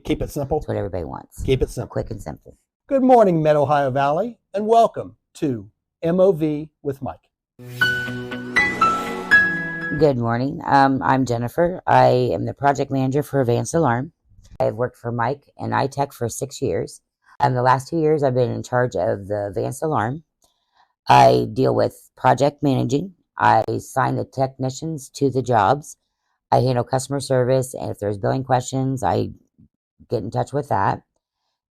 Keep it simple. That's what everybody wants. Keep it simple. Quick and simple. Good morning, Mid-Ohio Valley, and welcome to MOV with Mike. Good morning. I'm Jennifer. I am the project manager for Advanced Alarm. I've worked for Mike and iTech for 6 years. The last 2 years, I've been in charge of the Advanced Alarm. I deal with project managing. I assign the technicians to the jobs. I handle customer service, and if there's billing questions, I get in touch with that.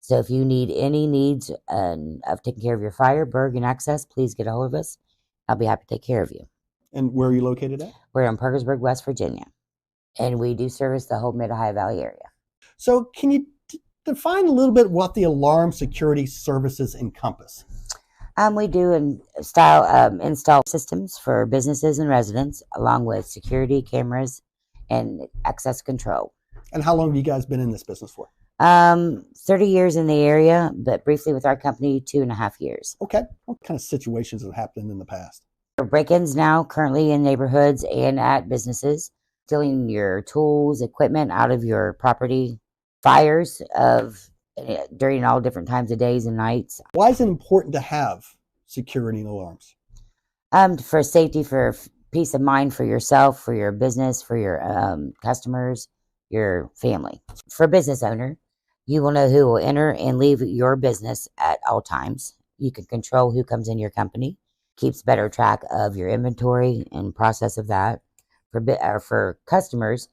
So if you need any needs of taking care of your fire, burg, and access, please get a hold of us. I'll be happy to take care of you. And where are you located at? We're in Parkersburg, West Virginia, and we do service the whole Mid-Ohio Valley area. So can you define a little bit what the alarm security services encompass? We do install systems for businesses and residents, along with security cameras and access control. And how long have you guys been in this business for? 30 years in the area, but briefly with our company, 2.5 years. Okay. What kind of situations have happened in the past? Break-ins now, currently in neighborhoods and at businesses, stealing your tools, equipment out of your property, fires during all different times of days and nights. Why is it important to have security and alarms? For safety, for peace of mind for yourself, for your business, for your customers, your family. For a business owner, you will know who will enter and leave your business at all times. You can control who comes in your company, keeps better track of your inventory and process of that. For customers,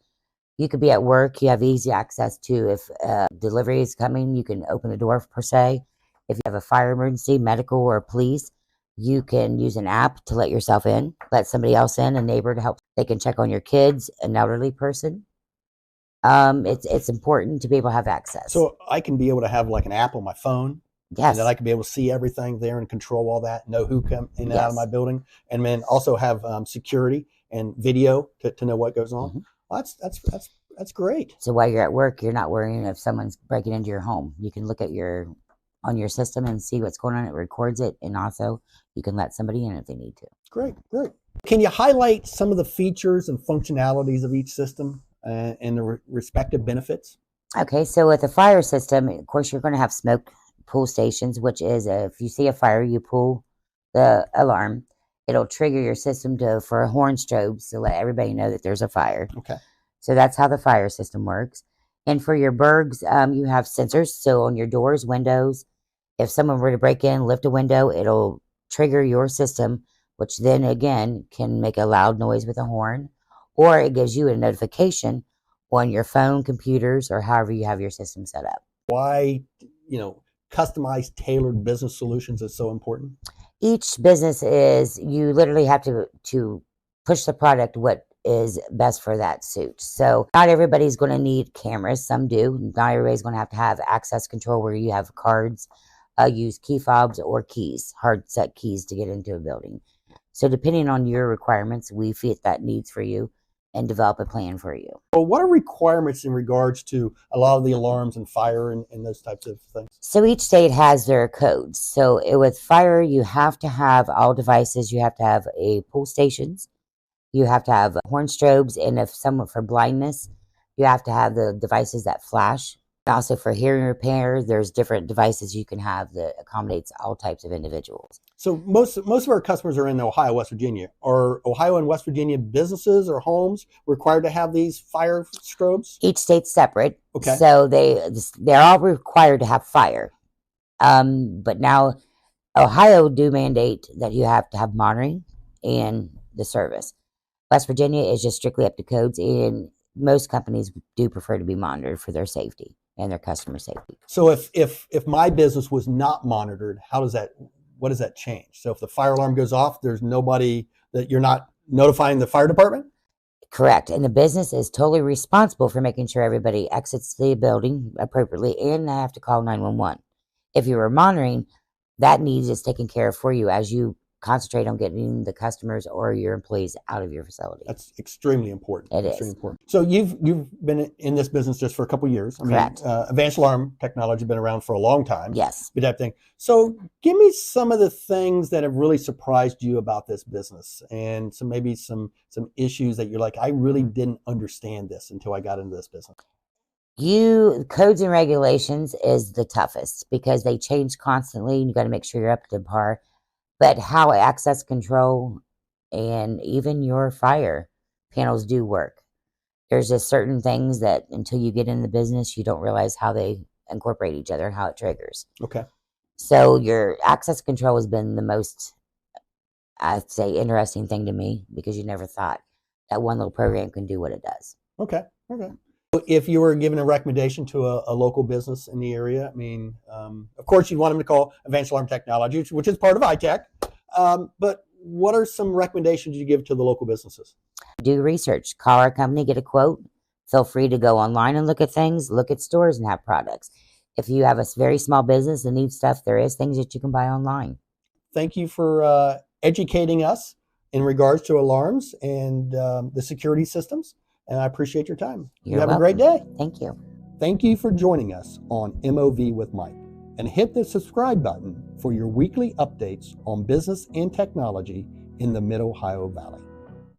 you could be at work, you have easy access to, if delivery is coming, you can open the door per se. If you have a fire emergency, medical, or police, you can use an app to let yourself in, let somebody else in, a neighbor to help. They can check on your kids, an elderly person. It's important to be able to have access. So I can be able to have like an app on my phone. Yes. And then I can be able to see everything there and control all that, know who come in and out of my building, and then also have security and video to know what goes on. Mm-hmm. Well, that's great. So while you're at work, you're not worrying if someone's breaking into your home. You can look at on your system and see what's going on. It records it, and also you can let somebody in if they need to. Great. Can you highlight some of the features and functionalities of each system and the respective benefits? Okay, so with a fire system, of course, you're going to have smoke pull stations, which is if you see a fire, you pull the alarm. It'll trigger your system for horn strobes to let everybody know that there's a fire. Okay. So that's how the fire system works. And for your burgs, you have sensors. So on your doors, windows, if someone were to break in, lift a window, it'll trigger your system, which then again can make a loud noise with a horn, or it gives you a notification on your phone, computers, or however you have your system set up. Why, customized, tailored business solutions is so important? Each business you literally have to push the product what is best for that suit. So not everybody's going to need cameras. Some do. Not everybody's going to have access control where you have cards, use key fobs or keys, hard set keys to get into a building. So depending on your requirements, we fit that needs for you and develop a plan for you. Well, what are requirements in regards to a lot of the alarms and fire and those types of things? So each state has their codes. So with fire, you have to have all devices. You have to have a pull stations. You have to have horn strobes. And if someone for blindness, you have to have the devices that flash. Also for hearing repair, there's different devices you can have that accommodates all types of individuals. So most of our customers are in Ohio, West Virginia. Are Ohio and West Virginia businesses or homes required to have these fire strobes? Each state's separate. Okay. So they're all required to have fire. But now Ohio do mandate that you have to have monitoring and the service. West Virginia is just strictly up to codes, and most companies do prefer to be monitored for their safety and their customer safety. So if my business was not monitored, what does that change? So if the fire alarm goes off, there's nobody that you're not notifying the fire department? Correct. And the business is totally responsible for making sure everybody exits the building appropriately, and they have to call 911. If you were monitoring, that needs is taken care of for you as you concentrate on getting the customers or your employees out of your facility. That's extremely important. It extremely is. Important. So you've been in this business just for a couple of years. Correct. Advanced alarm technology has been around for a long time. Yes. That thing. So give me some of the things that have really surprised you about this business, and maybe some issues that you're like, I really didn't understand this until I got into this business. Codes and regulations is the toughest because they change constantly and you got to make sure you're up to par. But how access control and even your fire panels do work. There's just certain things that until you get in the business, you don't realize how they incorporate each other and how it triggers. Okay. So your access control has been the most, I'd say, interesting thing to me because you never thought that one little program can do what it does. Okay. Okay. If you were given a recommendation to a local business in the area, I mean, of course, you'd want them to call Advanced Alarm Technology, which is part of iTech. But what are some recommendations you give to the local businesses? Do research, call our company, get a quote. Feel free to go online and look at things, look at stores and have products. If you have a very small business that needs stuff, there is things that you can buy online. Thank you for educating us in regards to alarms and the security systems. And I appreciate your time. You have a great day. Thank you. Thank you for joining us on MOV with Mike. And hit the subscribe button for your weekly updates on business and technology in the Mid-Ohio Valley.